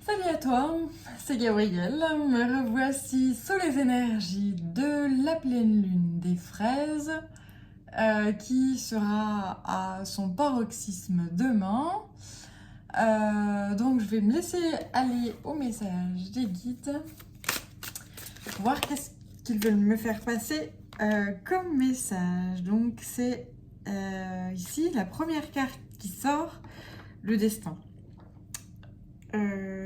Salut à toi, c'est Gabrielle. Me revoici sous les énergies de la pleine lune des fraises qui sera à son paroxysme demain. Donc je vais me laisser aller au message des guides pour voir qu'est-ce qu'ils veulent me faire passer comme message. Donc c'est ici la première carte qui sort, le destin.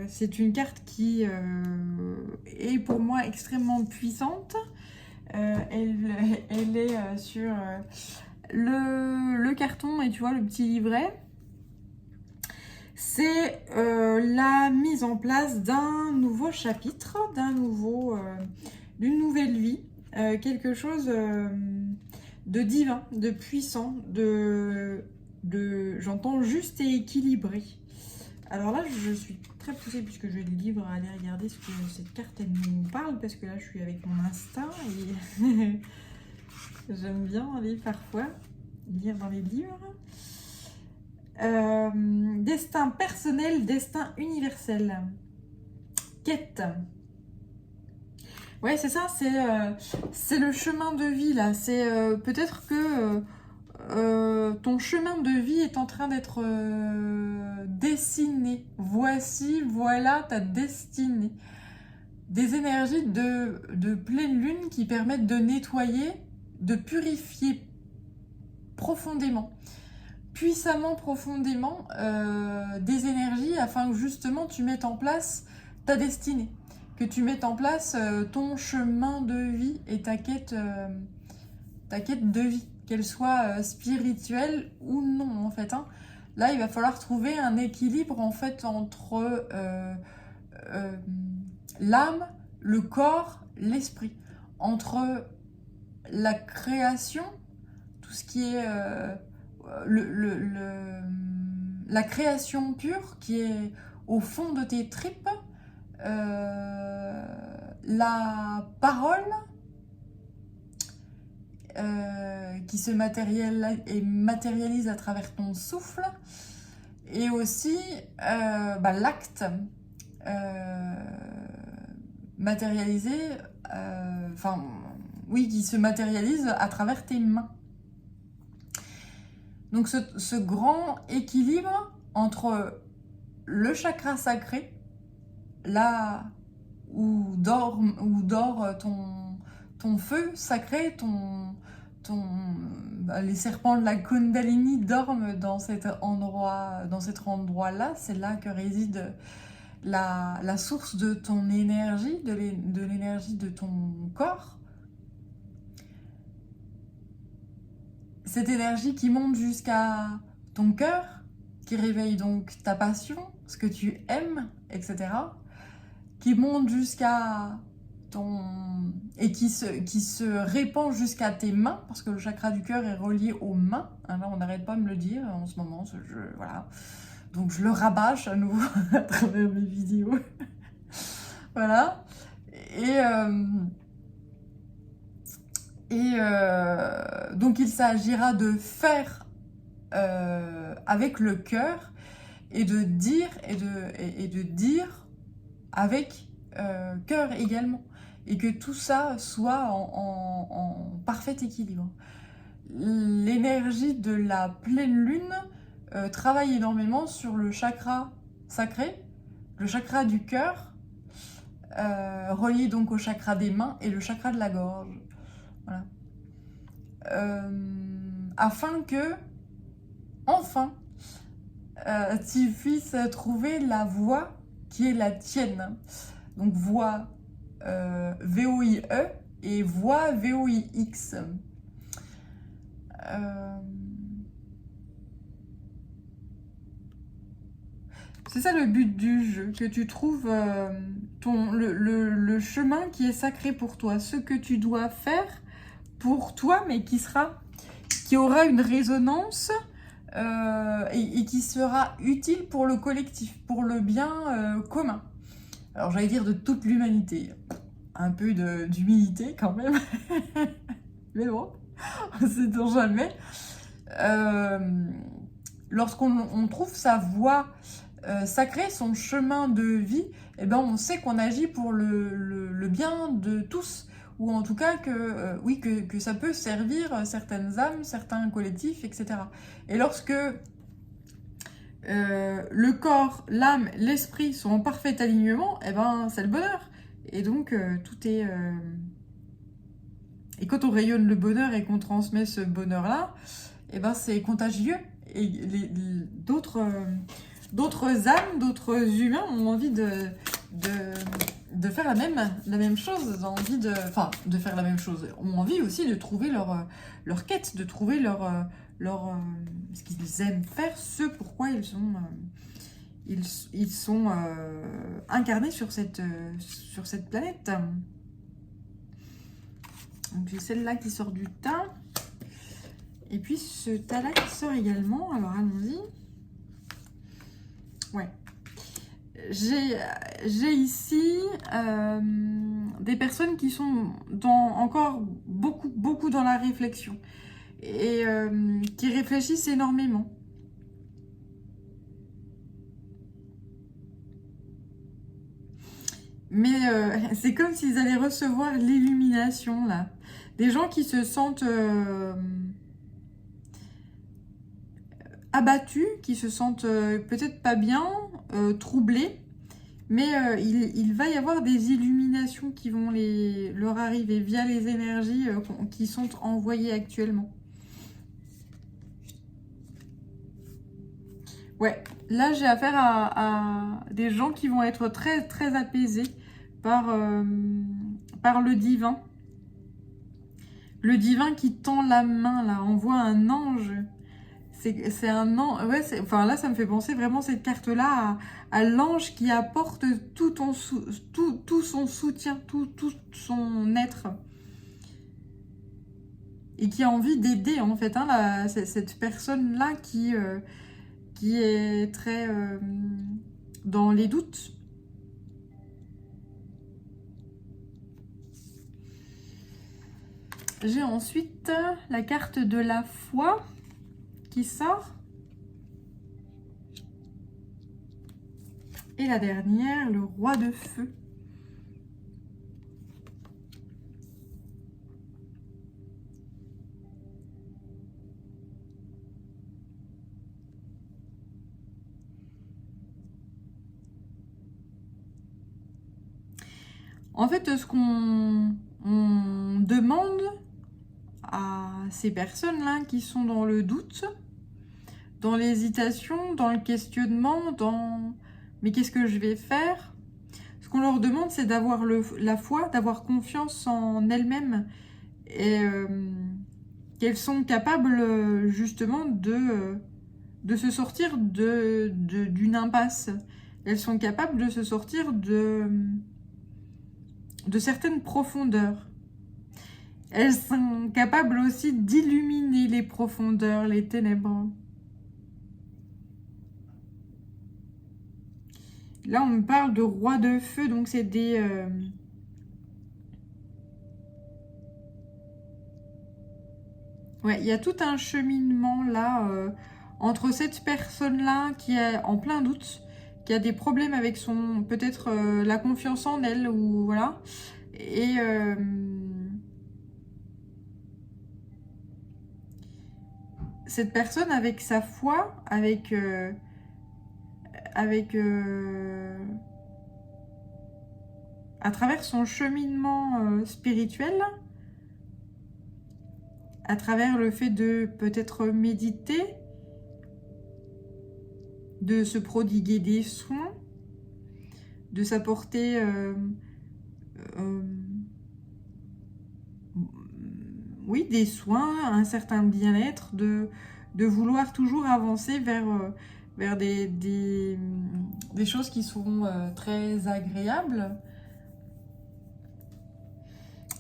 C'est une carte qui est pour moi extrêmement puissante. Elle est sur le carton et tu vois le petit livret. C'est la mise en place d'un nouveau chapitre, d'une nouvelle vie, quelque chose de divin, de puissant, j'entends juste et équilibré. Alors là, je suis très poussée puisque je livre à aller regarder ce que cette carte elle nous parle parce que là, je suis avec mon instinct et j'aime bien aller parfois lire dans les livres. Destin personnel, destin universel. Quête. Ouais, c'est ça, c'est le chemin de vie là. C'est peut-être que ton chemin de vie est en train d'être dessiné. Voilà ta destinée. Des énergies de pleine lune qui permettent de nettoyer, de purifier profondément, puissamment profondément des énergies afin que justement tu mettes en place ta destinée, que tu mettes en place ton chemin de vie et ta quête de vie, qu'elle soit spirituelle ou non en fait. Là, il va falloir trouver un équilibre en fait entre l'âme, le corps, l'esprit, entre la création, tout ce qui est la création pure qui est au fond de tes tripes, la parole qui se matérialise à travers ton souffle, et aussi l'acte matérialisé, qui se matérialise à travers tes mains. Donc ce grand équilibre entre le chakra sacré, là où dort ton feu sacré, les serpents de la Kundalini dorment dans cet endroit-là. C'est là que réside la source de ton énergie, de l'énergie de ton corps. Cette énergie qui monte jusqu'à ton cœur, qui réveille donc ta passion, ce que tu aimes, etc. Qui monte jusqu'à et qui se répand jusqu'à tes mains, parce que le chakra du cœur est relié aux mains. Là, on n'arrête pas de me le dire en ce moment. Voilà. Donc, je le rabâche à nouveau à travers mes vidéos. Voilà. Donc, il s'agira de faire avec le cœur et de dire avec cœur également, et que tout ça soit en parfait équilibre. L'énergie de la pleine lune travaille énormément sur le chakra sacré, le chakra du cœur, relié donc au chakra des mains et le chakra de la gorge. Voilà. Afin que, enfin, tu puisses trouver la voie qui est la tienne. Donc voie V-O-I-E et voie V-O-I-X. C'est ça le but du jeu, que tu trouves le chemin qui est sacré pour toi, ce que tu dois faire pour toi, mais qui aura une résonance et qui sera utile pour le collectif, pour le bien commun. Alors j'allais dire de toute l'humanité, un peu d'humilité quand même, mais bon, on sait jamais. Lorsqu'on trouve sa voie sacré, son chemin de vie, eh ben, on sait qu'on agit pour le bien de tous. Ou en tout cas oui, que ça peut servir certaines âmes, certains collectifs, etc. Et lorsque le corps, l'âme, l'esprit sont en parfait alignement, eh ben, c'est le bonheur. Et donc, tout est... Et quand on rayonne le bonheur et qu'on transmet ce bonheur-là, eh ben, c'est contagieux. Et d'autres âmes, d'autres humains ont envie de faire la même chose, ont envie de faire la même chose, ont envie aussi de trouver leur quête, de trouver ce qu'ils aiment faire, ce pourquoi ils sont incarnés sur cette planète. Donc j'ai celle-là qui sort du tas. Et puis ce tas-là qui sort également. Alors allons-y. Ouais. J'ai ici des personnes qui sont encore beaucoup dans la réflexion. Et qui réfléchissent énormément. Mais c'est comme s'ils allaient recevoir l'illumination, là. Des gens qui se sentent abattus, qui se sentent peut-être pas bien, troublés. Mais il va y avoir des illuminations qui vont leur arriver via les énergies qui sont envoyées actuellement. Ouais, là j'ai affaire à des gens qui vont être très très apaisés par le divin. Le divin qui tend la main, là, envoie un ange. C'est un ange. Ouais, enfin là ça me fait penser vraiment cette carte-là à l'ange qui apporte tout son soutien, tout son être. Et qui a envie d'aider en fait cette personne-là qui est très dans les doutes. J'ai ensuite la carte de la foi qui sort. Et la dernière, le roi de feu. En fait, ce qu'on demande à ces personnes-là qui sont dans le doute, dans l'hésitation, dans le questionnement, dans « mais qu'est-ce que je vais faire ?» Ce qu'on leur demande, c'est d'avoir la foi, d'avoir confiance en elles-mêmes et qu'elles sont capables justement de se sortir d'une impasse. Elles sont capables de se sortir de certaines profondeurs. Elles sont capables aussi d'illuminer les profondeurs, les ténèbres. Là, on me parle de roi de feu, donc c'est des... Ouais, il y a tout un cheminement là, entre cette personne-là qui est en plein doute, qui a des problèmes avec peut-être la confiance en elle, ou voilà, et... cette personne avec sa foi, à travers son cheminement spirituel, à travers le fait de peut-être méditer, de se prodiguer des soins, de s'apporter oui, des soins, un certain bien-être, de vouloir toujours avancer vers des choses qui seront très agréables,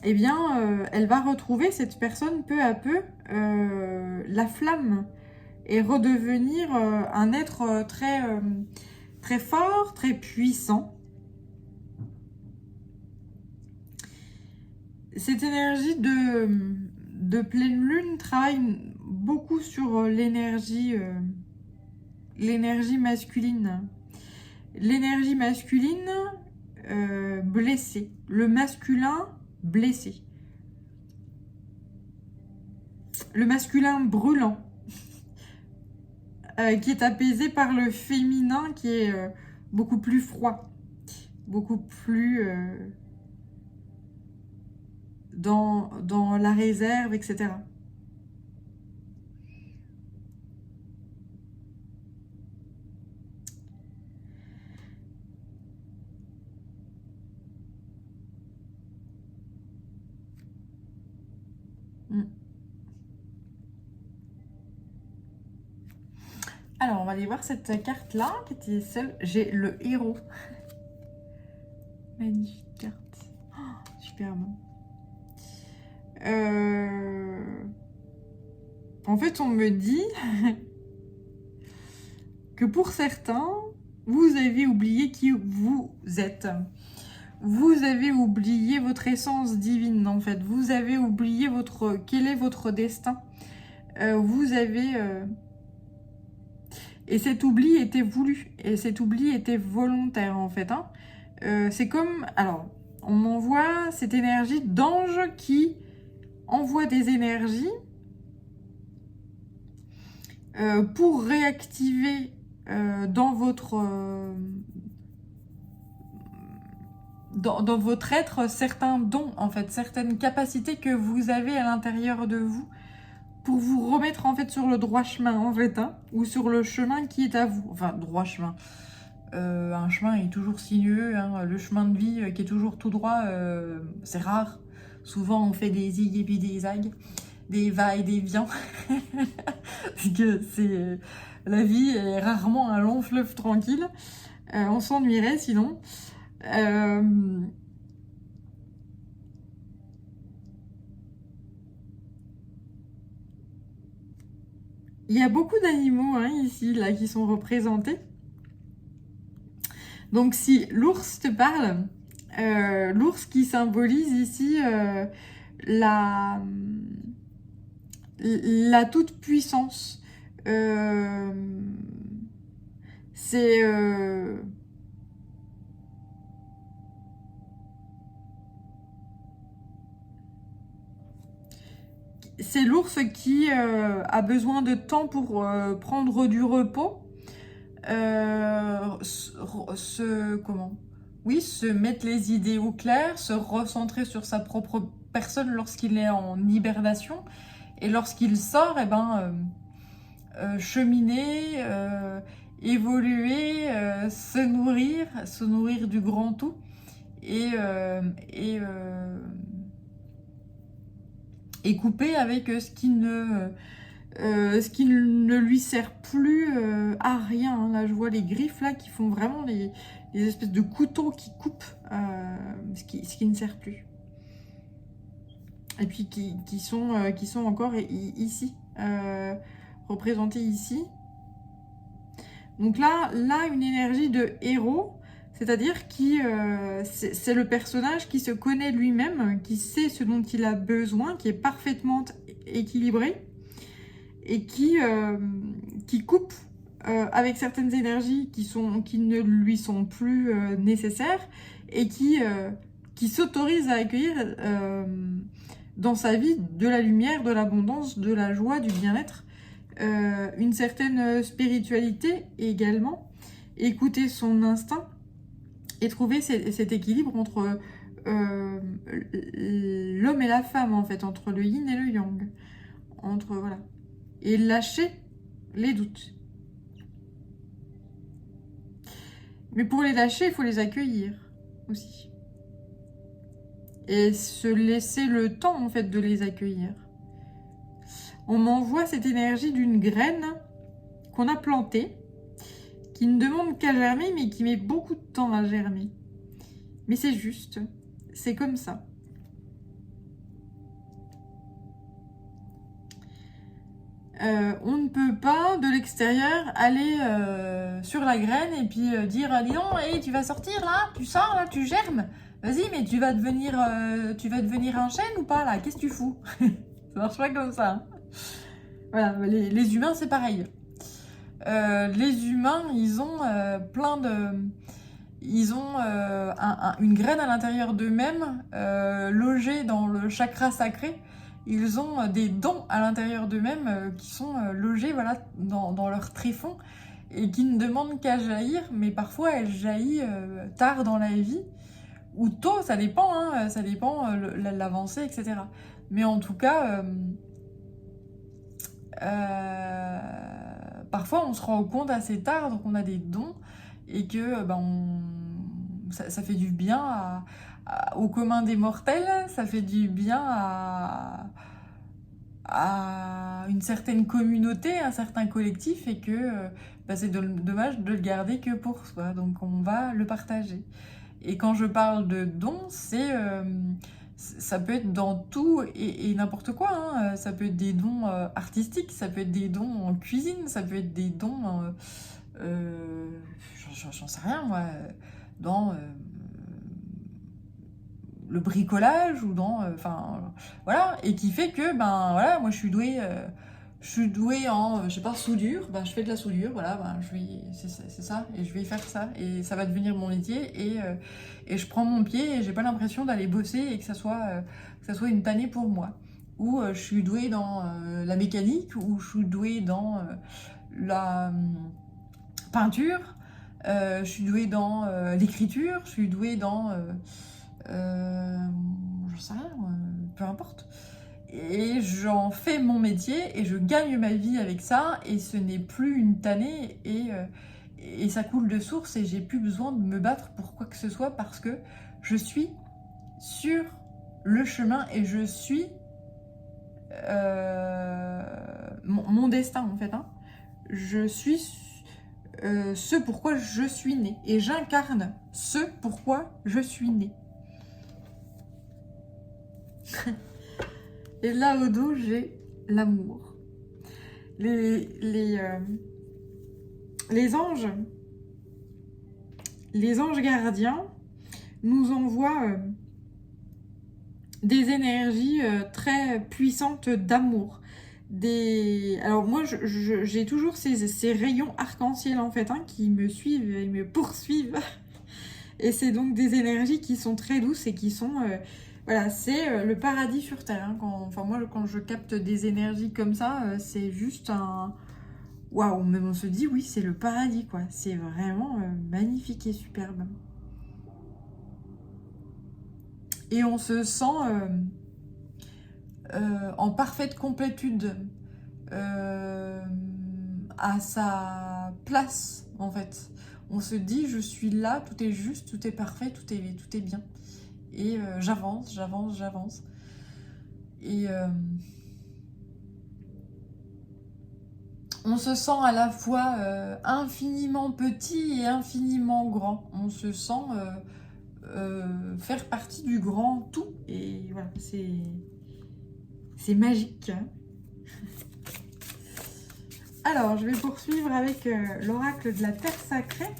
eh bien, elle va retrouver, cette personne, peu à peu, la flamme et redevenir un être très fort, très puissant. Cette énergie de pleine lune travaille beaucoup sur l'énergie masculine. l'énergie masculine blessée, le masculin blessé, le masculin brûlant, qui est apaisé par le féminin qui est beaucoup plus froid, beaucoup plus dans la réserve, etc. Alors, on va aller voir cette carte-là, qui était celle... J'ai le héros. Magnifique carte. Oh, super bon. En fait, on me dit que pour certains, vous avez oublié qui vous êtes. Vous avez oublié votre essence divine, en fait. Vous avez oublié quel est votre destin. Vous avez... Et cet oubli était voulu. Et cet oubli était volontaire, en fait. Hein. C'est comme... Alors, on m'envoie cette énergie d'ange qui envoie des énergies pour réactiver dans votre être certains dons, en fait, certaines capacités que vous avez à l'intérieur de vous pour vous remettre en fait sur le droit chemin, en fait, hein, ou sur le chemin qui est à vous. Enfin, droit chemin. Un chemin est toujours sinueux, hein, le chemin de vie qui est toujours tout droit, c'est rare. Souvent, on fait des zig et puis des zags, des va et des viens. La vie est rarement un long fleuve tranquille. On s'ennuierait sinon. Il y a beaucoup d'animaux hein, ici, là, qui sont représentés. Donc si l'ours te parle, l'ours qui symbolise ici la toute-puissance. C'est... c'est l'ours qui a besoin de temps pour prendre du repos. Se mettre les idées au clair, se recentrer sur sa propre personne lorsqu'il est en hibernation. Et lorsqu'il sort, cheminer, évoluer, se nourrir du grand tout. Et couper avec ce qui ne lui sert plus à rien. Hein. Là, je vois les griffes là qui font vraiment les espèces de couteaux qui coupent ce qui ne sert plus. Et puis qui sont encore ici, représentés ici. Donc là, une énergie de héros, c'est-à-dire qui c'est le personnage qui se connaît lui-même, qui sait ce dont il a besoin, qui est parfaitement équilibré et qui coupe avec certaines énergies qui ne lui sont plus nécessaires et qui s'autorise à accueillir dans sa vie de la lumière, de l'abondance, de la joie, du bien-être, une certaine spiritualité également, écouter son instinct et trouver cet équilibre entre l'homme et la femme, en fait, entre le yin et le yang, voilà, et lâcher les doutes. Mais pour les lâcher, il faut les accueillir aussi. Et se laisser le temps, en fait, de les accueillir. On m'envoie cette énergie d'une graine qu'on a plantée, qui ne demande qu'à germer, mais qui met beaucoup de temps à germer. Mais c'est juste, c'est comme ça. On ne peut pas, de l'extérieur, aller sur la graine et puis dire « Dis donc, hey, tu vas sortir là, tu sors là, tu germes. Vas-y, mais tu vas devenir un chêne ou pas là? Qu'est-ce que tu fous ?» Ça marche pas comme ça. Hein. Voilà, les humains, c'est pareil. les humains, ils ont plein de... Ils ont une graine à l'intérieur d'eux-mêmes, logée dans le chakra sacré. Ils ont des dons à l'intérieur d'eux-mêmes qui sont logés voilà, dans leur tréfonds et qui ne demandent qu'à jaillir, mais parfois elles jaillissent tard dans la vie, ou tôt, ça dépend, hein, ça dépend l'avancée, etc. Mais en tout cas, parfois on se rend compte assez tard qu'on a des dons et que ça fait du bien au commun des mortels, ça fait du bien à une certaine communauté, un certain collectif, et que c'est dommage de le garder que pour soi, donc on va le partager. Et quand je parle de dons, ça peut être dans tout et n'importe quoi, hein. Ça peut être des dons artistiques, ça peut être des dons en cuisine, ça peut être des dons, j'en sais rien moi, dans le bricolage ou dans, voilà, et qui fait que voilà, moi je suis douée en, je sais pas, soudure, je fais de la soudure, voilà, c'est ça, et je vais faire ça, et ça va devenir mon métier, et je prends mon pied, et j'ai pas l'impression d'aller bosser, et que ça soit une tannée pour moi. Ou je suis douée dans la mécanique, ou je suis douée dans la peinture, je suis douée dans l'écriture, je suis douée dans... je sais rien, peu importe. Et j'en fais mon métier et je gagne ma vie avec ça, et ce n'est plus une tannée, et ça coule de source, et j'ai plus besoin de me battre pour quoi que ce soit, parce que je suis sur le chemin et je suis mon destin en fait, hein. Je suis ce pourquoi je suis née, et j'incarne ce pourquoi je suis née. Et là au dos, j'ai l'amour. Les anges, gardiens nous envoient des énergies très puissantes d'amour. Alors moi, j'ai toujours ces rayons arc-en-ciel en fait, hein, qui me suivent et me poursuivent. Et c'est donc des énergies qui sont très douces et qui sont... voilà, c'est le paradis sur Terre, hein. Moi, quand je capte des énergies comme ça, c'est juste un... Waouh, même on se dit, oui, c'est le paradis, quoi. C'est vraiment magnifique et superbe. Et on se sent en parfaite complétude, à sa place, en fait. On se dit, je suis là, tout est juste, tout est parfait, tout est bien. Et j'avance. Et on se sent à la fois infiniment petit et infiniment grand. On se sent faire partie du grand tout. Et voilà, c'est magique. Alors, je vais poursuivre avec l'oracle de la Terre Sacrée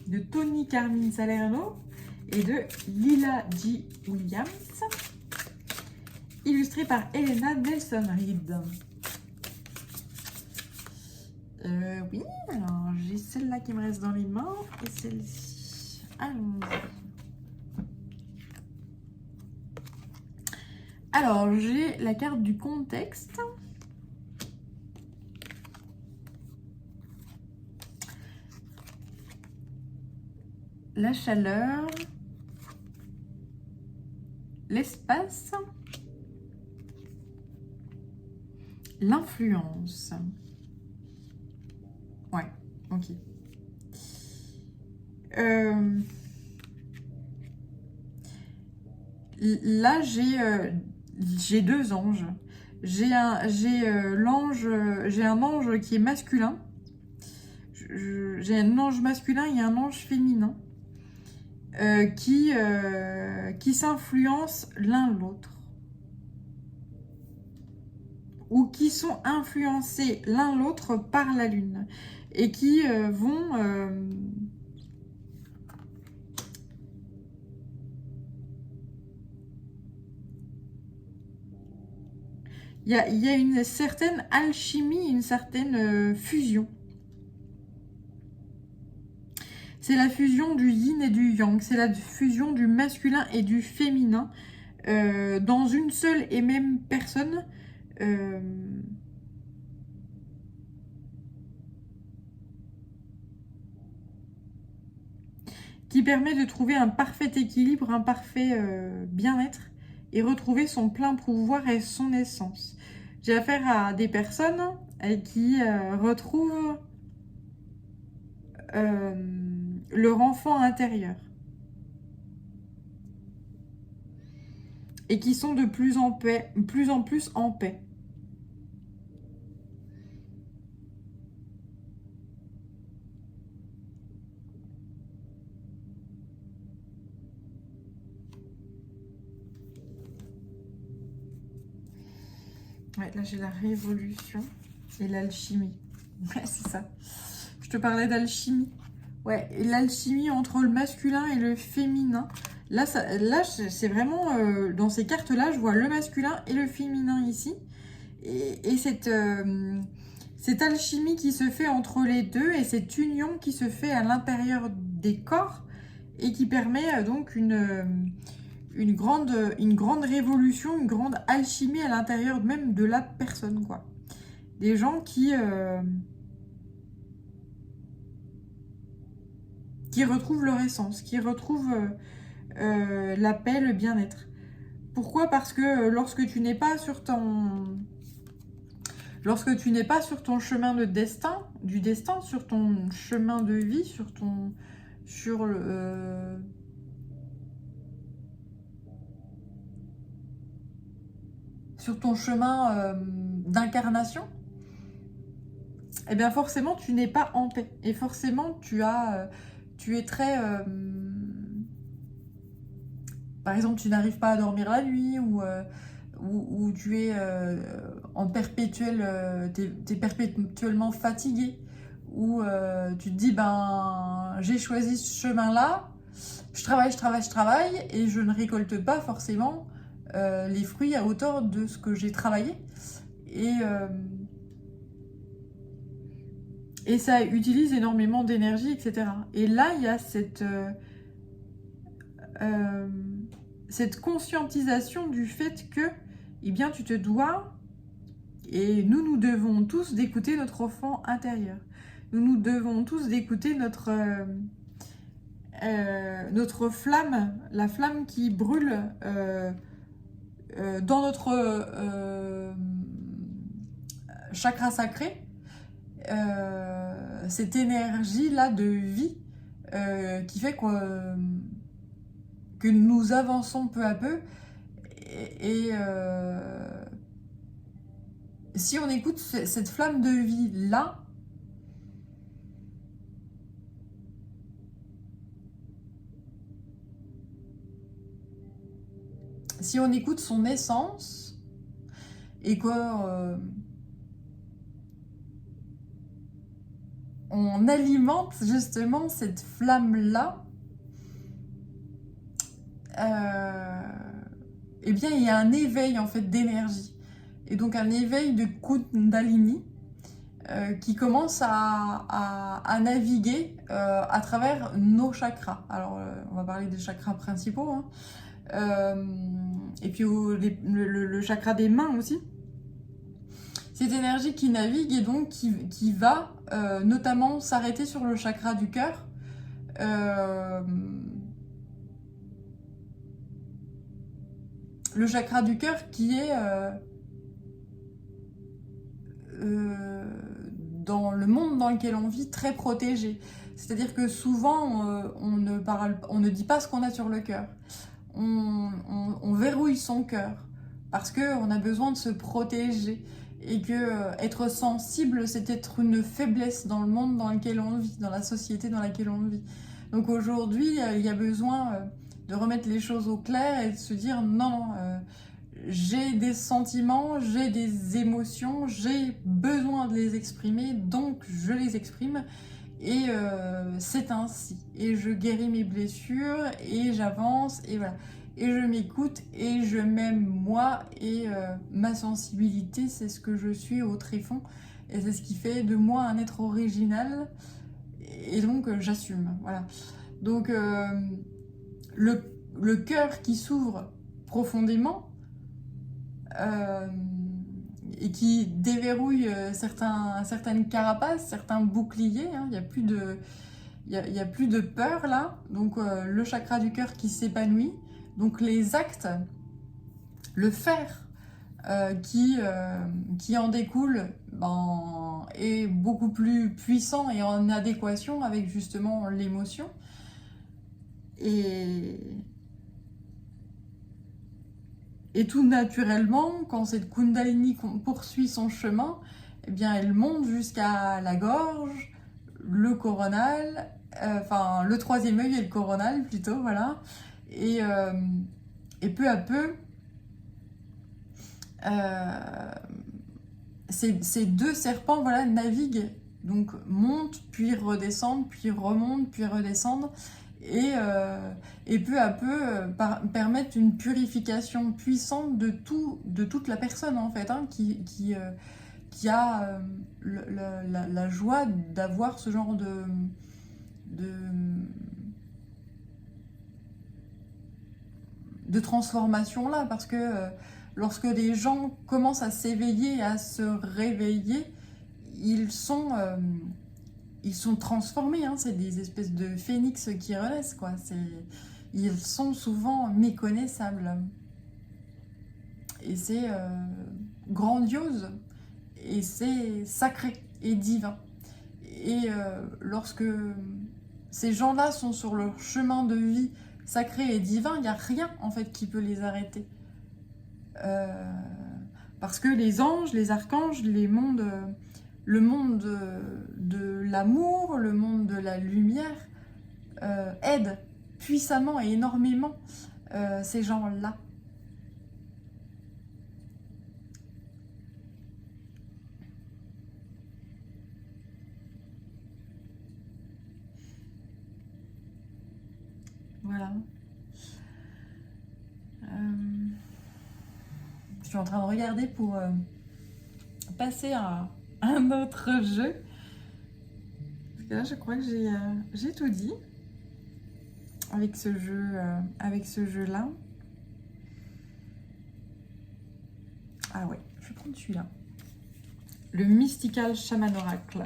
de Tony Carmine Salerno et de Lila G. Williams, illustré par Elena Nelson-Reed. Oui, alors j'ai celle-là qui me reste dans les mains et celle-ci. Allons-y. Alors, j'ai la carte du contexte. La chaleur. L'espace. L'influence. Ouais, ok. Là, j'ai deux anges. J'ai un ange qui est masculin. J'ai un ange masculin et un ange féminin qui s'influencent l'un l'autre, ou qui sont influencés l'un l'autre par la lune, et qui vont... Il y a une certaine alchimie, une certaine fusion. C'est la fusion du yin et du yang, c'est la fusion du masculin et du féminin dans une seule et même personne. Qui permet de trouver un parfait équilibre, un parfait bien-être et retrouver son plein pouvoir et son essence. J'ai affaire à des personnes qui retrouvent leur enfant intérieur et qui sont de plus en plus en paix. Ouais, là j'ai la révolution et l'alchimie. Ouais, c'est ça. Je te parlais d'alchimie. Ouais, et l'alchimie entre le masculin et le féminin. Là, c'est vraiment... dans ces cartes-là, je vois le masculin et le féminin ici. Et cette alchimie qui se fait entre les deux et cette union qui se fait à l'intérieur des corps et qui permet donc une grande révolution, une grande alchimie à l'intérieur même de la personne, quoi. Des gens qui retrouvent leur essence, qui retrouvent la paix, le bien-être. Pourquoi? Parce que lorsque tu n'es pas sur ton chemin de destin, sur ton chemin de vie, sur ton chemin d'incarnation, eh bien forcément tu n'es pas en paix. Et forcément tu es très... par exemple, tu n'arrives pas à dormir la nuit ou tu es en perpétuel... t'es perpétuellement fatigué. Ou tu te dis, ben, j'ai choisi ce chemin-là, je travaille et je ne récolte pas forcément les fruits à hauteur de ce que j'ai travaillé. Et ça utilise énormément d'énergie, etc. Et là, il y a cette conscientisation du fait que, eh bien, tu te dois, et nous devons tous d'écouter notre enfant intérieur. Nous devons tous d'écouter notre flamme, la flamme qui brûle dans notre chakra sacré, cette énergie-là de vie qui fait que nous avançons peu à peu. Et si on écoute cette flamme de vie-là, si on écoute son essence et qu'on alimente justement cette flamme-là, eh bien il y a un éveil en fait d'énergie et donc un éveil de Kundalini qui commence à naviguer à travers nos chakras. Alors on va parler des chakras principaux, hein. Et puis le chakra des mains aussi. Cette énergie qui navigue et donc qui va notamment s'arrêter sur le chakra du cœur. Le chakra du cœur qui est dans le monde dans lequel on vit très protégé. C'est-à-dire que souvent on ne dit pas ce qu'on a sur le cœur. On verrouille son cœur parce qu'on a besoin de se protéger et que être sensible, c'est être une faiblesse dans le monde dans lequel on vit, dans la société dans laquelle on vit. Donc aujourd'hui, il y a besoin de remettre les choses au clair et de se dire non, j'ai des sentiments, j'ai des émotions, j'ai besoin de les exprimer, donc je les exprime. Et c'est ainsi. Et je guéris mes blessures, et j'avance, et voilà. Et je m'écoute, et je m'aime moi, et ma sensibilité, c'est ce que je suis au tréfonds. Et c'est ce qui fait de moi un être original. et donc j'assume, voilà. Donc le cœur qui s'ouvre profondément et qui déverrouille certaines carapaces, certains boucliers, hein, il n'y a plus de... Il y a plus de peur là, donc le chakra du cœur qui s'épanouit, donc les actes, le faire qui en découle ben, est beaucoup plus puissant et en adéquation avec justement l'émotion. Et tout naturellement, quand cette Kundalini poursuit son chemin, eh bien elle monte jusqu'à la gorge, le coronal, enfin le troisième œil et le coronal plutôt, voilà. Et peu à peu, ces deux serpents, voilà, naviguent, donc montent, puis redescendent, puis remontent, puis redescendent, et peu à peu permettent une purification puissante de toute la personne en fait, hein, qui a la joie d'avoir ce genre de transformation là, parce que lorsque des gens commencent à s'éveiller, à se réveiller, ils sont transformés, hein, c'est des espèces de phénix qui renaissent, quoi. Ils sont souvent méconnaissables. Et c'est grandiose, et c'est sacré et divin. Et lorsque ces gens-là sont sur leur chemin de vie sacré et divin, il n'y a rien en fait qui peut les arrêter. Parce que les anges, les archanges, le monde de l'amour, le monde de la lumière aident puissamment et énormément ces gens-là. Voilà. Je suis en train de regarder pour passer à un autre jeu. Parce que là, je crois que j'ai tout dit avec ce jeu-là. Ah ouais, je vais prendre celui-là. Le Mystical Shaman Oracle.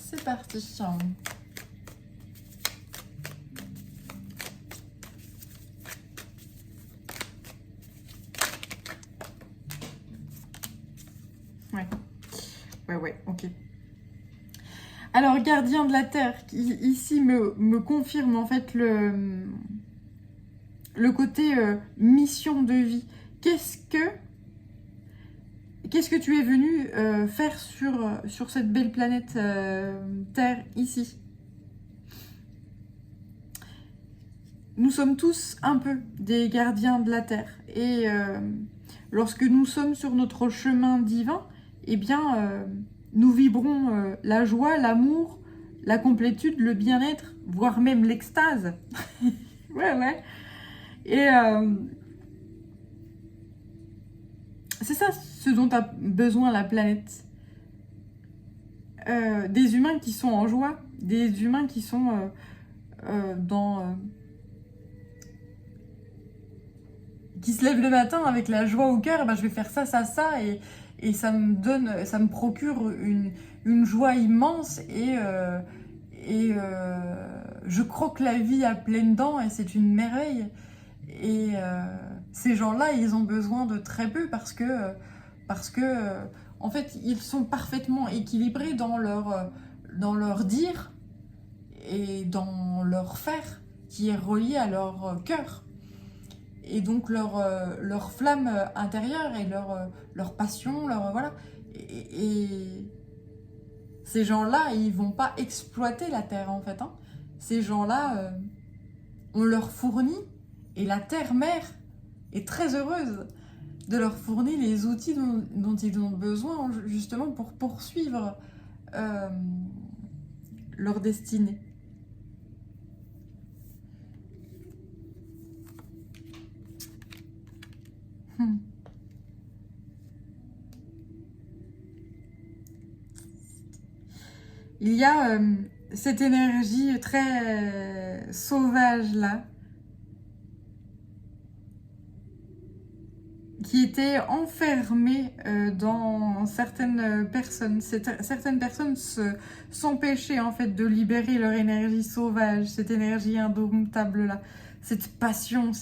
C'est parti. Ouais, ok. Alors, gardien de la Terre, qui ici me confirme en fait le côté mission de vie. Qu'est-ce que tu es venu faire sur cette belle planète Terre ici? Nous sommes tous un peu des gardiens de la Terre. Et lorsque nous sommes sur notre chemin divin, eh bien, nous vibrons la joie, l'amour, la complétude, le bien-être, voire même l'extase. Ouais. Et c'est ça ce dont a besoin la planète. Des humains qui sont en joie, des humains qui sont qui se lèvent le matin avec la joie au cœur. Ben, je vais faire ça, et ça me procure une joie immense, et je croque la vie à pleines dents, et c'est une merveille. Et ces gens-là, ils ont besoin de très peu, parce que en fait, ils sont parfaitement équilibrés dans leur dire et dans leur faire, qui est relié à leur cœur. Et donc leur flamme intérieure et leur passion, voilà. Et ces gens-là, ils vont pas exploiter la terre en fait, hein. Ces gens-là, on leur fournit, et la terre-mère est très heureuse de leur fournir les outils dont ils ont besoin justement pour poursuivre leur destinée. il y a cette énergie très sauvage là, qui était enfermée dans certaines personnes. Certaines personnes s'empêchaient en fait de libérer leur énergie sauvage, cette énergie indomptable là, cette passion,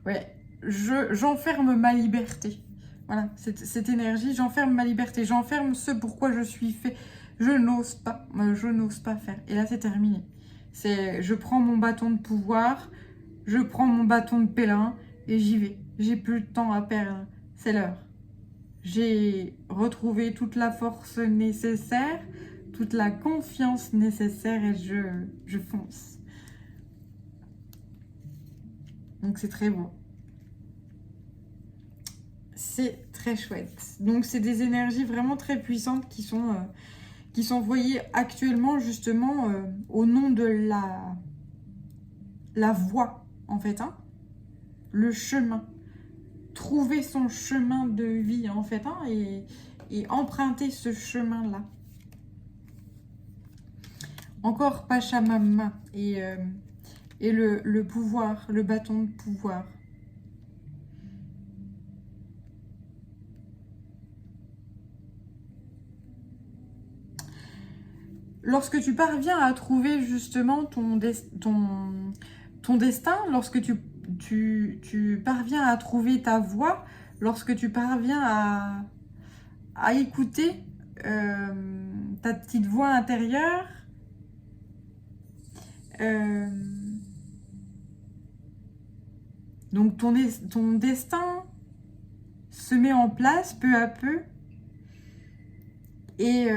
ouais, j'enferme ma liberté. Voilà, cette énergie, j'enferme ma liberté, j'enferme ce pourquoi je suis fait. Je n'ose pas faire. Et là, c'est terminé. Je prends mon bâton de pouvoir, je prends mon bâton de pèlerin et j'y vais. J'ai plus de temps à perdre. C'est l'heure. J'ai retrouvé toute la force nécessaire, toute la confiance nécessaire et je fonce. Donc, c'est très beau. C'est très chouette. Donc, c'est des énergies vraiment très puissantes qui sont envoyées actuellement, justement, au nom de la voie, en fait, hein, le chemin. Trouver son chemin de vie, en fait, hein, et emprunter ce chemin-là. Encore Pachamama et le pouvoir, le bâton de pouvoir. Lorsque tu parviens à trouver justement ton destin, lorsque tu parviens à trouver ta voie, lorsque tu parviens à écouter ta petite voix intérieure, donc ton destin se met en place peu à peu et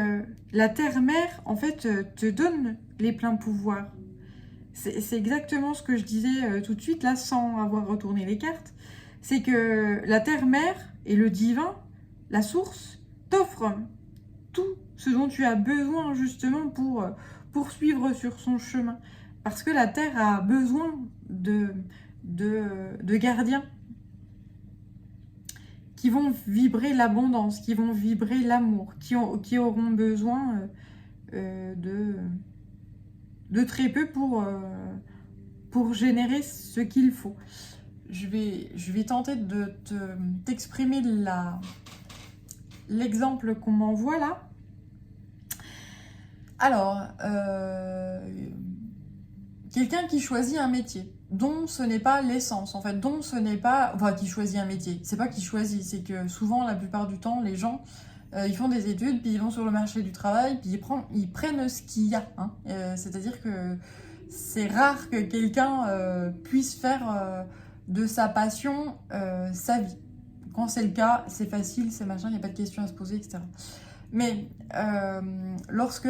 la terre-mère, en fait, te donne les pleins pouvoirs. C'est exactement ce que je disais tout de suite, là, sans avoir retourné les cartes. C'est que la terre-mère et le divin, la source, t'offre tout ce dont tu as besoin, justement, pour poursuivre sur son chemin. Parce que la terre a besoin de gardiens qui vont vibrer l'abondance, qui vont vibrer l'amour, qui auront besoin de très peu pour générer ce qu'il faut. Je vais tenter de t'exprimer l'exemple qu'on m'envoie là. Alors, quelqu'un qui choisit un métier dont ce n'est pas l'essence, en fait, dont ce n'est pas... Enfin, qui choisit un métier. C'est pas qui choisit, c'est que souvent, la plupart du temps, les gens, ils font des études, puis ils vont sur le marché du travail, puis ils prennent ce qu'il y a. Hein. C'est-à-dire que c'est rare que quelqu'un puisse faire de sa passion sa vie. Quand c'est le cas, c'est facile, c'est machin, il n'y a pas de questions à se poser, etc. Mais lorsque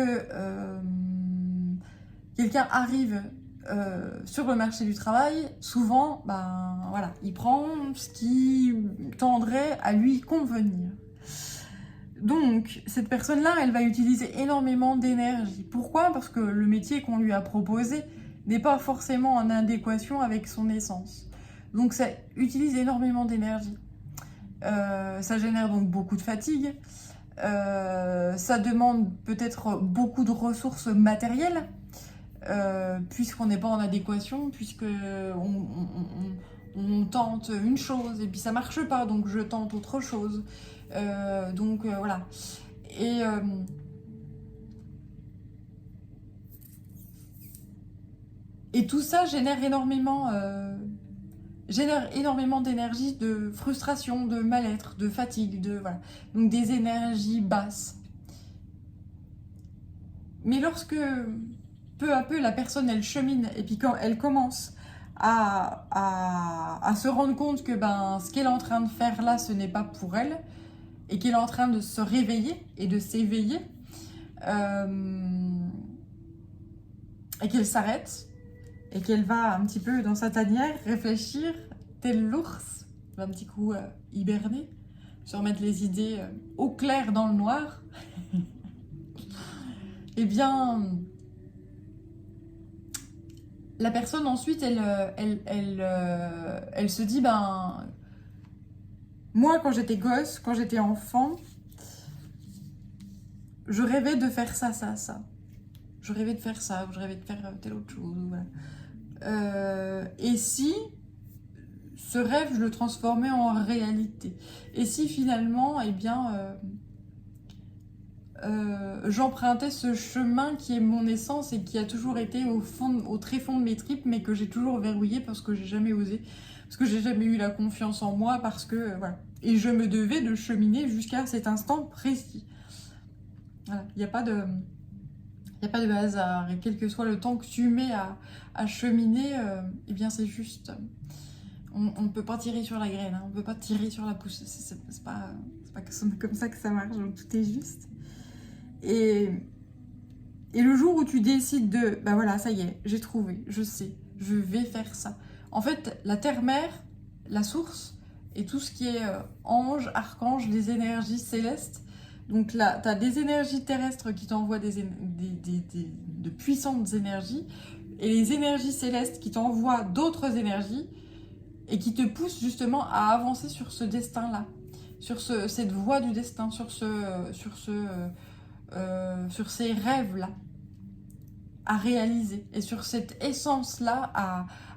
quelqu'un arrive sur le marché du travail, souvent, voilà, il prend ce qui tendrait à lui convenir. Donc, cette personne-là, elle va utiliser énormément d'énergie. Pourquoi ? Parce que le métier qu'on lui a proposé n'est pas forcément en adéquation avec son essence. Donc, ça utilise énormément d'énergie. Ça génère donc beaucoup de fatigue. Ça demande peut-être beaucoup de ressources matérielles. Puisqu'on n'est pas en adéquation, puisque on tente une chose et puis ça marche pas, donc je tente autre chose. Voilà. Et tout ça génère énormément d'énergie, de frustration, de mal-être, de fatigue, voilà. Donc des énergies basses. Mais lorsque peu à peu la personne elle chemine et puis quand elle commence à se rendre compte que ce qu'elle est en train de faire là ce n'est pas pour elle et qu'elle est en train de se réveiller et de s'éveiller et qu'elle s'arrête et qu'elle va un petit peu dans sa tanière réfléchir tel l'ours, un petit coup hiberner, se remettre les idées au clair dans le noir. Eh bien, la personne ensuite, elle se dit, moi quand j'étais gosse, quand j'étais enfant, je rêvais de faire ça, ça, ça. je rêvais de faire ça, ou je rêvais de faire telle autre chose, voilà. Et si ce rêve, je le transformais en réalité? Et si finalement, eh bien, j'empruntais ce chemin qui est mon essence et qui a toujours été au très fond de mes tripes, mais que j'ai toujours verrouillé parce que j'ai jamais osé, parce que j'ai jamais eu la confiance en moi, parce que voilà. Et je me devais de cheminer jusqu'à cet instant précis. Voilà, il n'y a pas de hasard, et quel que soit le temps que tu mets à cheminer, eh bien c'est juste. On ne peut pas tirer sur la graine, hein, on ne peut pas tirer sur la pousse. C'est pas comme ça que ça marche, donc tout est juste. Et le jour où tu décides de, bah voilà, ça y est, j'ai trouvé, je sais, je vais faire ça. En fait, la terre-mère, la source, et tout ce qui est ange, archange, les énergies célestes. Donc là, tu as des énergies terrestres qui t'envoient de puissantes énergies, et les énergies célestes qui t'envoient d'autres énergies, et qui te poussent justement à avancer sur ce destin-là, sur cette voie du destin, sur ces rêves-là à réaliser et sur cette essence-là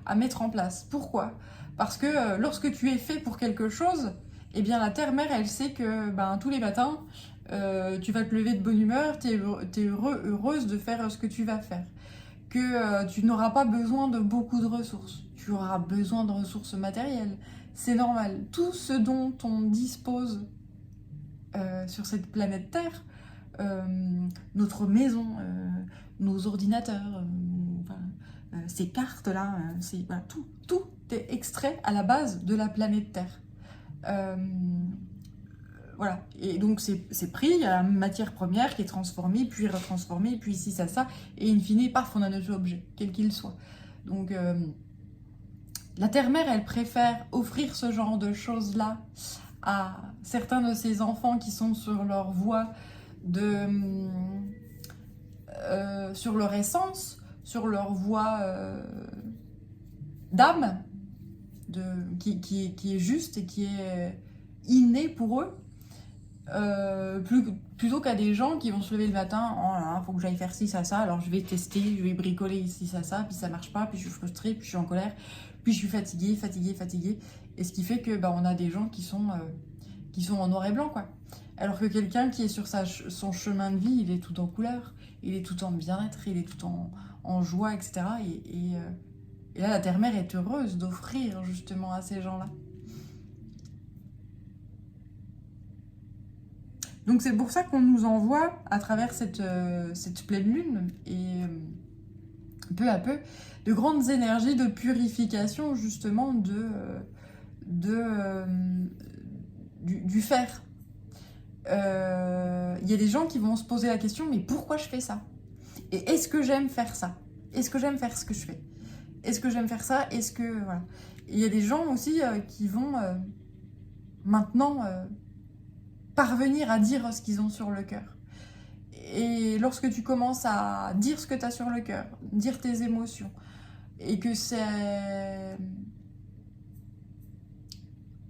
à mettre en place. Pourquoi? Parce que lorsque tu es fait pour quelque chose, eh bien la terre-mère, elle sait que tous les matins, tu vas te lever de bonne humeur, tu es heureuse de faire ce que tu vas faire. Que tu n'auras pas besoin de beaucoup de ressources. Tu auras besoin de ressources matérielles. C'est normal. Tout ce dont on dispose sur cette planète Terre, notre maison, nos ordinateurs, ces cartes-là, tout est extrait à la base de la planète Terre. Voilà, et donc c'est pris, il y a la matière première qui est transformée, puis retransformée, puis ici, ça, et in fine, paf, on a notre objet, quel qu'il soit. Donc, la terre-mère, elle préfère offrir ce genre de choses-là à certains de ses enfants qui sont sur leur voie sur leur essence, sur leur voie d'âme, qui est juste et qui est innée pour eux, plutôt qu'à des gens qui vont se lever le matin, oh là là, faut que j'aille faire ci, ça, alors je vais tester, je vais bricoler ici, ça, puis ça marche pas, puis je suis frustrée, puis je suis en colère, puis je suis fatiguée, et ce qui fait que on a des gens qui sont en noir et blanc, quoi. Alors que quelqu'un qui est sur son chemin de vie, il est tout en couleur, il est tout en bien-être, il est tout en joie, etc. Et là, la terre-mère est heureuse d'offrir justement à ces gens-là. Donc c'est pour ça qu'on nous envoie à travers cette pleine lune et peu à peu de grandes énergies de purification justement du faire. Il y a des gens qui vont se poser la question, mais pourquoi je fais ça? Et est-ce que j'aime faire ça? Est-ce que j'aime faire ce que je fais? Est-ce que j'aime faire ça? Est-ce que... Voilà. Et il y a des gens aussi qui vont maintenant parvenir à dire ce qu'ils ont sur le cœur. Et lorsque tu commences à dire ce que tu as sur le cœur, dire tes émotions, et que c'est...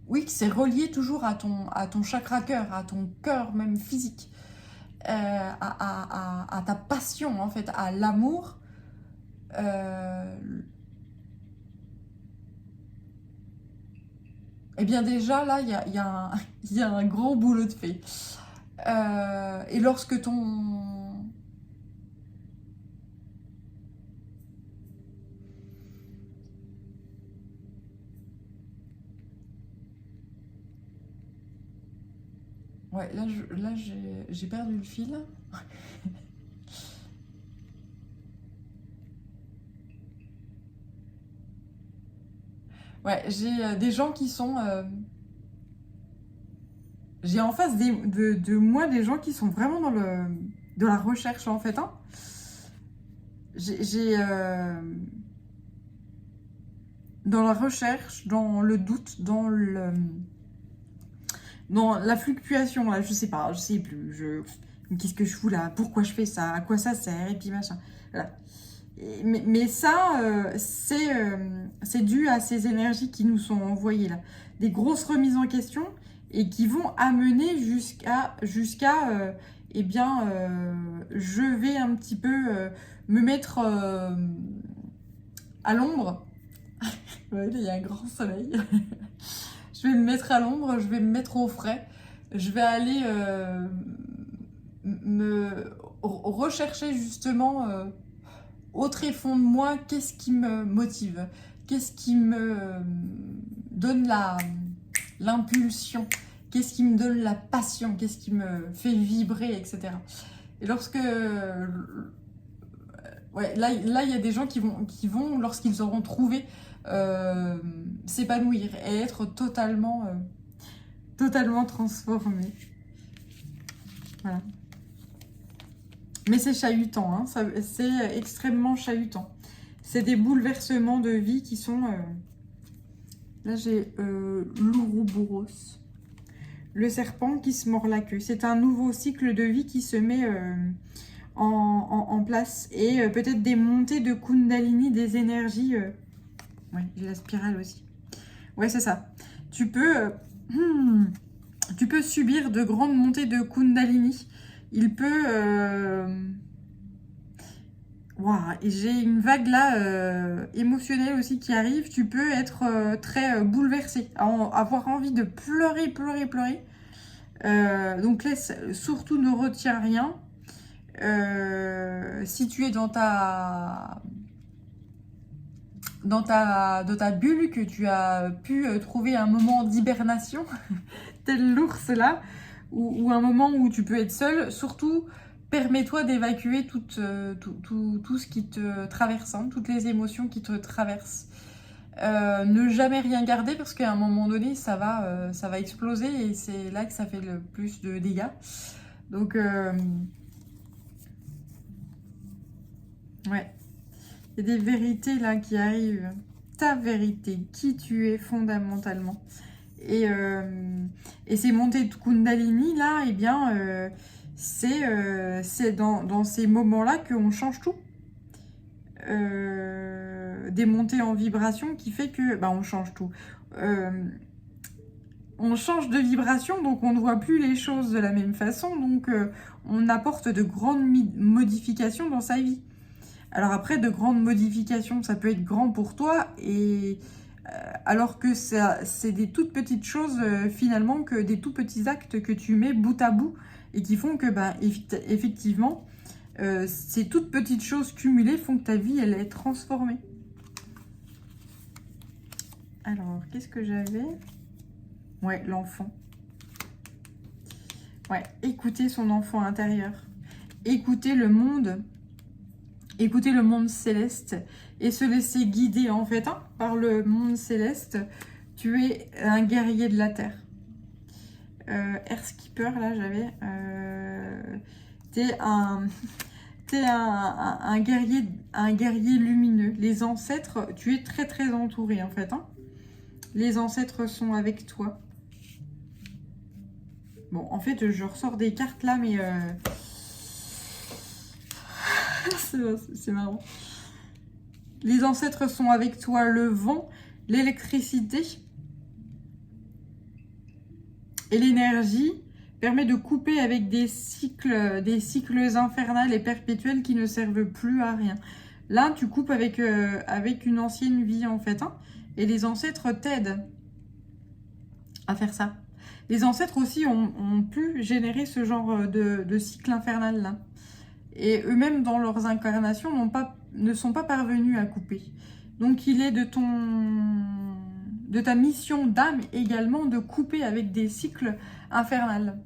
Oui, que c'est relié toujours à ton chakra cœur, à ton cœur même physique, à ta passion en fait, à l'amour. Eh bien déjà là, il y a un gros boulot de fait. Et lorsque ton... Ouais, là j'ai perdu le fil. Ouais, j'ai des gens qui sont... J'ai en face de moi des gens qui sont vraiment dans la recherche en fait. Hein. J'ai dans la recherche, dans le doute, dans la fluctuation, là, je sais plus. Qu'est-ce que je fous là? Pourquoi je fais ça? À quoi ça sert? Et puis machin. Voilà. Mais ça, c'est dû à ces énergies qui nous sont envoyées là. Des grosses remises en question et qui vont amener jusqu'à eh bien, je vais un petit peu me mettre à l'ombre. Ouais, il y a un grand soleil. Je vais me mettre à l'ombre, je vais me mettre au frais. Je vais aller me rechercher justement au tréfonds de moi, qu'est-ce qui me motive, qu'est-ce qui me donne l'impulsion, qu'est-ce qui me donne la passion, qu'est-ce qui me fait vibrer, etc. Et lorsque... ouais, là, il y a des gens qui vont lorsqu'ils auront trouvé, s'épanouir et être totalement transformés. Voilà. Mais c'est chahutant, hein, c'est extrêmement chahutant. C'est des bouleversements de vie qui sont... Là, j'ai l'Ouroboros, le serpent qui se mord la queue. C'est un nouveau cycle de vie qui se met en place. Et peut-être des montées de Kundalini, des énergies... Ouais, j'ai la spirale aussi. Ouais, c'est ça. Tu peux subir de grandes montées de Kundalini. Il peut... Wow, et j'ai une vague là émotionnelle aussi qui arrive. Tu peux être très bouleversé, avoir envie de pleurer, pleurer, pleurer. Donc laisse, surtout ne retiens rien. Si tu es dans ta bulle, que tu as pu trouver un moment d'hibernation, tel l'ours là, ou un moment où tu peux être seul, surtout permets-toi d'évacuer tout ce qui te traverse, hein, toutes les émotions qui te traversent. Ne jamais rien garder parce qu'à un moment donné, ça va exploser et c'est là que ça fait le plus de dégâts. Donc, ouais. Il y a des vérités là qui arrivent. Ta vérité, qui tu es fondamentalement. Et ces montées de Kundalini là, eh bien, c'est dans ces moments-là qu'on change tout. Des montées en vibration qui fait que on change tout. On change de vibration, donc on ne voit plus les choses de la même façon, donc on apporte de grandes modifications dans sa vie. Alors après, de grandes modifications, ça peut être grand pour toi, et alors que c'est des toutes petites choses finalement, que des tout petits actes que tu mets bout à bout, et qui font que effectivement, ces toutes petites choses cumulées font que ta vie, elle est transformée. Alors, qu'est-ce que j'avais ? Ouais, l'enfant. Ouais, écouter son enfant intérieur. Écouter le monde céleste et se laisser guider en fait par le monde céleste. Tu es un guerrier de la terre. Air Skipper, là j'avais... t'es un guerrier lumineux. Les ancêtres, tu es très très entouré en fait. Les ancêtres sont avec toi. Bon, en fait, je ressors des cartes là, mais... c'est marrant. Les ancêtres sont avec toi, le vent, l'électricité et l'énergie permet de couper avec des cycles infernales et perpétuels qui ne servent plus à rien. Là, tu coupes avec une ancienne vie en fait, et les ancêtres t'aident à faire ça. Les ancêtres aussi ont pu générer ce genre de cycle infernal là. Et eux-mêmes, dans leurs incarnations, ne sont pas parvenus à couper. Donc, il est de ta mission d'âme également de couper avec des cycles infernals.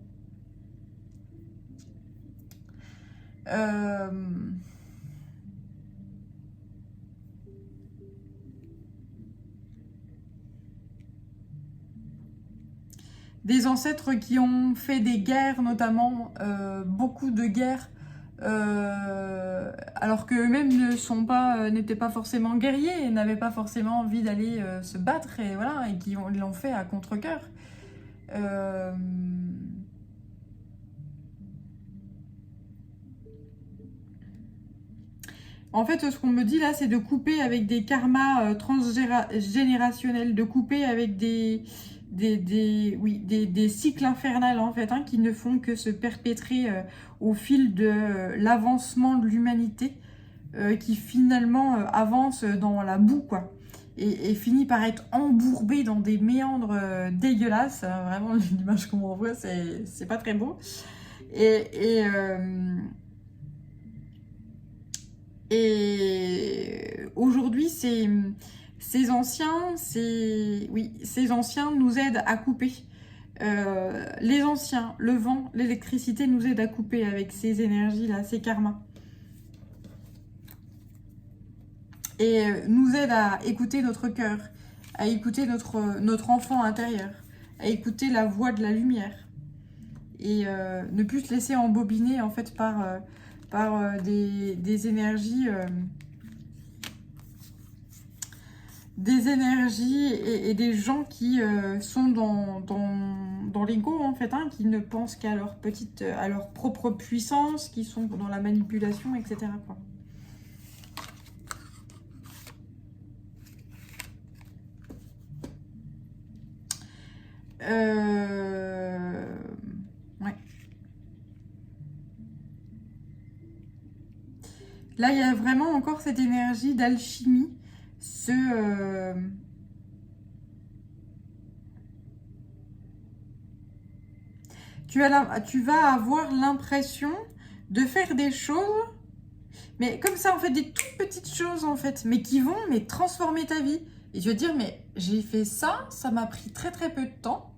Des ancêtres qui ont fait des guerres, notamment beaucoup de guerres, alors qu'eux-mêmes n'étaient pas forcément guerriers et n'avaient pas forcément envie d'aller se battre, et voilà, et qui l'ont fait à contre-cœur. En fait, ce qu'on me dit là, c'est de couper avec des karmas transgénérationnels, de couper avec des des cycles infernals en fait, hein, qui ne font que se perpétrer au fil de l'avancement de l'humanité, qui finalement avance dans la boue, quoi, et finit par être embourbé dans des méandres dégueulasses. Vraiment, l'image qu'on m'envoie, c'est pas très beau. Et aujourd'hui, ces anciens nous aident à couper. Les anciens, le vent, l'électricité nous aident à couper avec ces énergies-là, ces karmas. Et nous aident à écouter notre cœur, à écouter notre enfant intérieur, à écouter la voix de la lumière. Et ne plus se laisser embobiner en fait par des énergies... des énergies et des gens qui sont dans l'ego en fait, hein, qui ne pensent qu'à à leur propre puissance, qui sont dans la manipulation, etc., quoi. Ouais. Là, il y a vraiment encore cette énergie d'alchimie, tu vas avoir l'impression de faire des choses, mais comme ça, en fait, des toutes petites choses, en fait, mais qui vont transformer ta vie. Et tu vas te dire, mais j'ai fait ça, ça m'a pris très très peu de temps.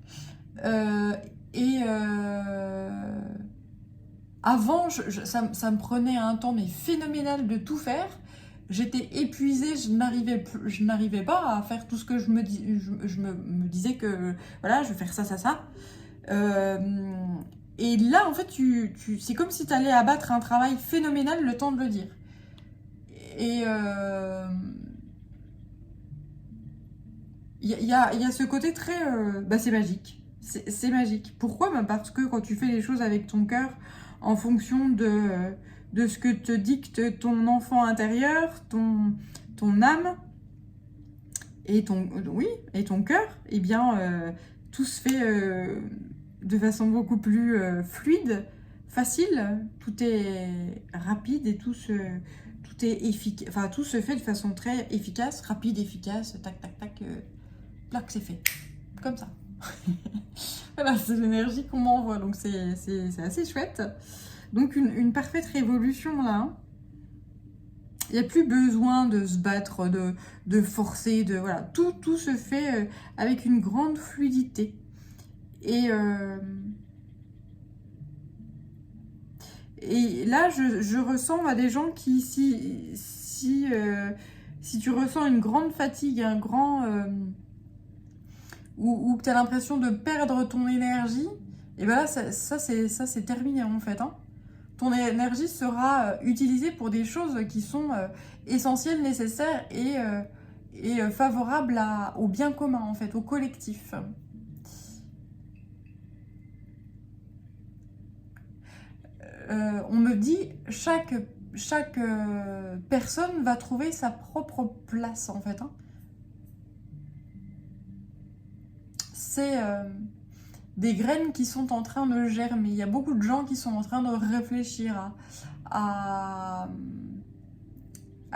Avant, ça me prenait un temps mais phénoménal de tout faire. J'étais épuisée, je n'arrivais pas à faire tout ce que je me disais que voilà, je vais faire ça, ça, ça. Et là, en fait, c'est comme si tu allais abattre un travail phénoménal le temps de le dire. Et il y a ce côté très... c'est magique. C'est magique. Pourquoi? Parce que quand tu fais les choses avec ton cœur, en fonction de ce que te dicte ton enfant intérieur, ton âme et ton cœur, eh bien, tout se fait de façon beaucoup plus fluide, facile. Tout est rapide et tout est efficace. Enfin, tout se fait de façon très efficace, rapide, efficace, tac, tac, tac, plac, c'est fait. Comme ça. Voilà, c'est l'énergie qu'on m'envoie, donc c'est assez chouette. Donc une parfaite révolution là. Il n'y a plus besoin de se battre, de forcer, voilà. Tout se fait avec une grande fluidité. Et là, je ressens des gens qui, si tu ressens une grande fatigue, un grand... ou que tu as l'impression de perdre ton énergie, et bien là, ça c'est terminé en fait, hein. Ton énergie sera utilisée pour des choses qui sont essentielles, nécessaires et favorables au bien commun, en fait, au collectif. On me dit, chaque personne va trouver sa propre place, en fait, hein. C'est des graines qui sont en train de germer. Il y a beaucoup de gens qui sont en train de réfléchir à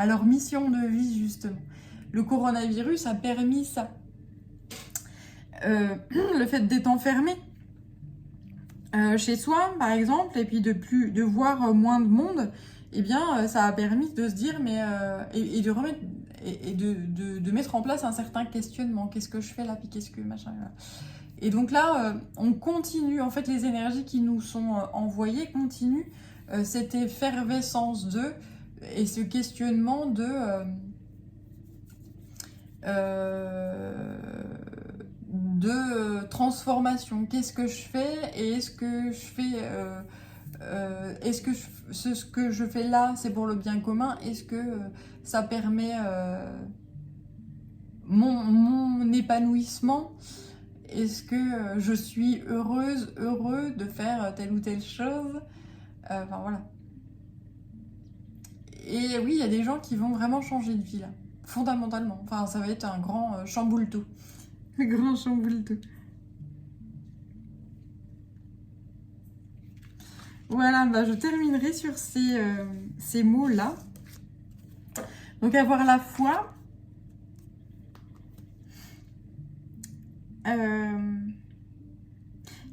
leur mission de vie, justement. Le coronavirus a permis ça. Le fait d'être enfermé chez soi, par exemple, et puis de voir moins de monde, eh bien, ça a permis de se dire, et de remettre, et de mettre en place un certain questionnement. Qu'est-ce que je fais là, puis qu'est-ce que machin là. Et donc là, on continue, en fait, les énergies qui nous sont envoyées continuent cette effervescence et ce questionnement de transformation. Qu'est-ce que je fais et est-ce que je fais est-ce que ce que je fais là c'est pour le bien commun? Est-ce que ça permet mon épanouissement? Est-ce que je suis heureux de faire telle ou telle chose? Enfin voilà. Et oui, il y a des gens qui vont vraiment changer de vie là, fondamentalement. Enfin, ça va être un grand chamboule-tout. Le grand chamboule-tout. Voilà, bah, je terminerai sur ces mots-là. Donc, avoir la foi.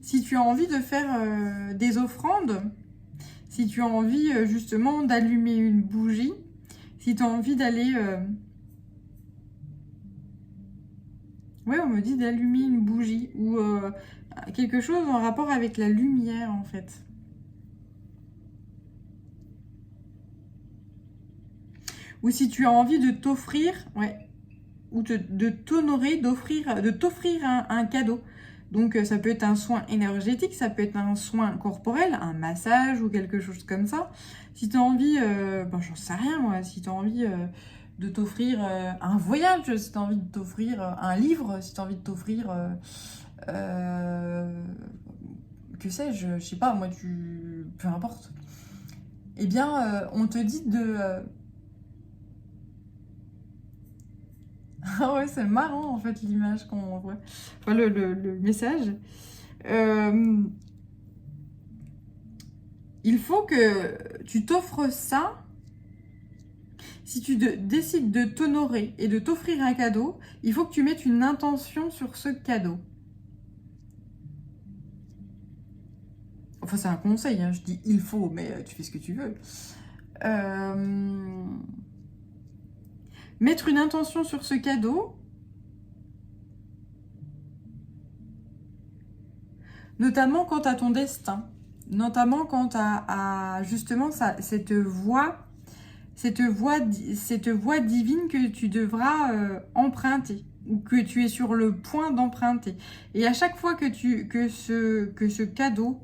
Si tu as envie de faire des offrandes, si tu as envie justement d'allumer une bougie, si tu as envie d'aller... Ouais, on me dit d'allumer une bougie ou quelque chose en rapport avec la lumière en fait. Ou si tu as envie de t'offrir, ouais, ou de t'honorer, de t'offrir un cadeau. Donc ça peut être un soin énergétique, ça peut être un soin corporel, un massage ou quelque chose comme ça. Si tu as envie, ben, j'en sais rien moi, si tu as envie de t'offrir un voyage, si tu as envie de t'offrir un livre, si tu as envie de t'offrir, que sais-je sais pas, moi, peu importe. Eh bien, on te dit de... Ah ouais, c'est marrant en fait l'image qu'on voit. Enfin, le message. Il faut que tu t'offres ça. Si tu décides de t'honorer et de t'offrir un cadeau, il faut que tu mettes une intention sur ce cadeau. Enfin, c'est un conseil, hein, je dis il faut, mais tu fais ce que tu veux. Mettre une intention sur ce cadeau, notamment quant à ton destin, notamment quant à justement cette voie divine que tu devras emprunter ou que tu es sur le point d'emprunter. Et à chaque fois que ce cadeau,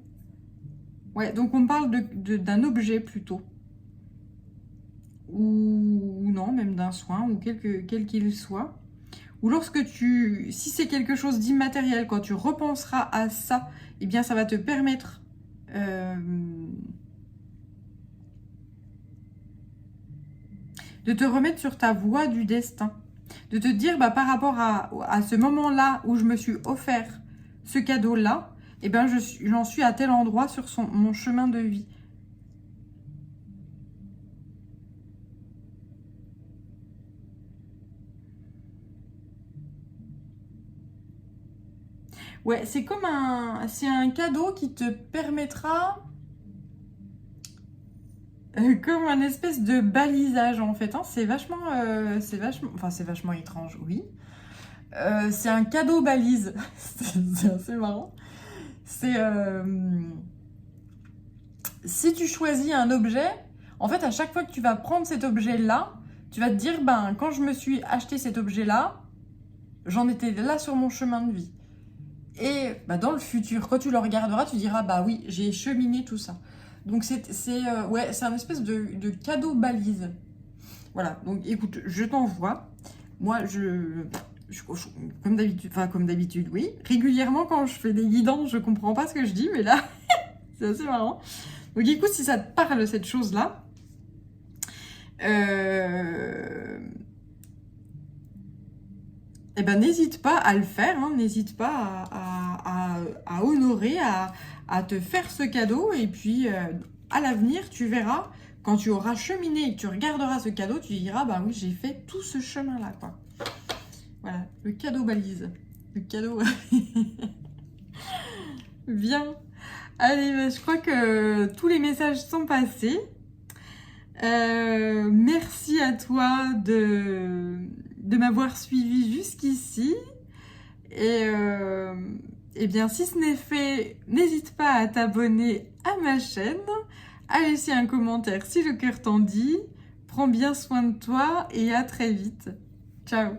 ouais, donc on parle d'un objet plutôt, ou non, même d'un soin, ou quel qu'il soit, ou si c'est quelque chose d'immatériel, quand tu repenseras à ça, eh bien ça va te permettre de te remettre sur ta voie du destin. De te dire, bah, par rapport à ce moment-là où je me suis offert ce cadeau-là, eh ben, j'en suis à tel endroit sur mon chemin de vie. Ouais, c'est un cadeau qui te permettra... comme un espèce de balisage en fait, hein. C'est vachement, enfin c'est vachement étrange, oui. C'est un cadeau balise, c'est assez marrant. C'est si tu choisis un objet, en fait à chaque fois que tu vas prendre cet objet-là, tu vas te dire, ben quand je me suis acheté cet objet-là, j'en étais là sur mon chemin de vie. Et bah, dans le futur, quand tu le regarderas, tu diras, bah oui, j'ai cheminé tout ça. Donc c'est un espèce de cadeau balise. Voilà, donc écoute, je t'envoie. Moi, comme d'habitude, oui. Régulièrement, quand je fais des guidances, je comprends pas ce que je dis, mais là, c'est assez marrant. Donc écoute, si ça te parle, cette chose-là, eh ben, n'hésite pas à le faire, hein, n'hésite pas à honorer, à te faire ce cadeau. Et puis, à l'avenir, tu verras, quand tu auras cheminé et que tu regarderas ce cadeau, tu diras, bah oui, j'ai fait tout ce chemin-là, quoi. Voilà, le cadeau balise. Le cadeau... Bien. Allez, bah, je crois que tous les messages sont passés. Merci à toi de m'avoir suivi jusqu'ici. Et bien, si ce n'est fait, n'hésite pas à t'abonner à ma chaîne, à laisser un commentaire si le cœur t'en dit. Prends bien soin de toi et à très vite. Ciao!